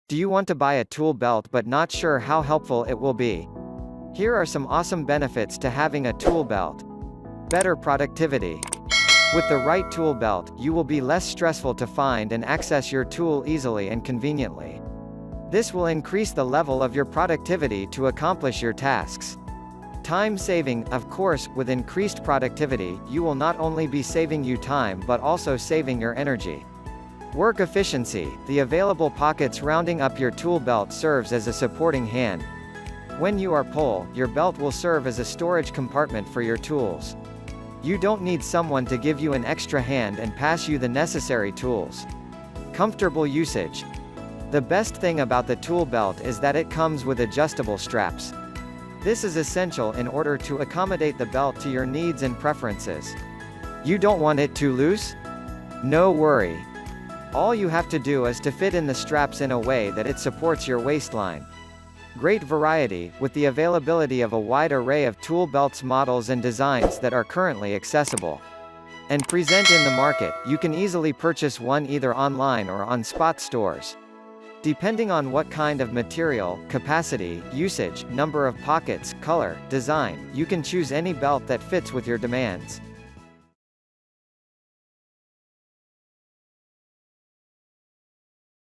Do you want to buy a tool belt but not sure how helpful it will be? Here are some awesome benefits to having a tool belt. Better productivity. With the right tool belt, you will be less stressful to find and access your tool easily and conveniently. This will increase the level of your productivity to accomplish your tasks. Time saving. Of course, with increased productivity, you will not only be saving you time but also saving your energy. Work efficiency. The available pockets rounding up your tool belt serves as a supporting hand. When you are pull, your belt will serve as a storage compartment for your tools. You don't need someone to give you an extra hand and pass you the necessary tools. Comfortable usage. The best thing about the tool belt is that it comes with adjustable straps. This is essential in order to accommodate the belt to your needs and preferences. You don't want it too loose? No worry. All you have to do is to fit in the straps in a way that it supports your waistline. Great variety, with the availability of a wide array of tool belts models and designs that are currently accessible and present in the market. You can easily purchase one either online or on spot stores. Depending on what kind of material, capacity, usage, number of pockets, color, design, you can choose any belt that fits with your demands.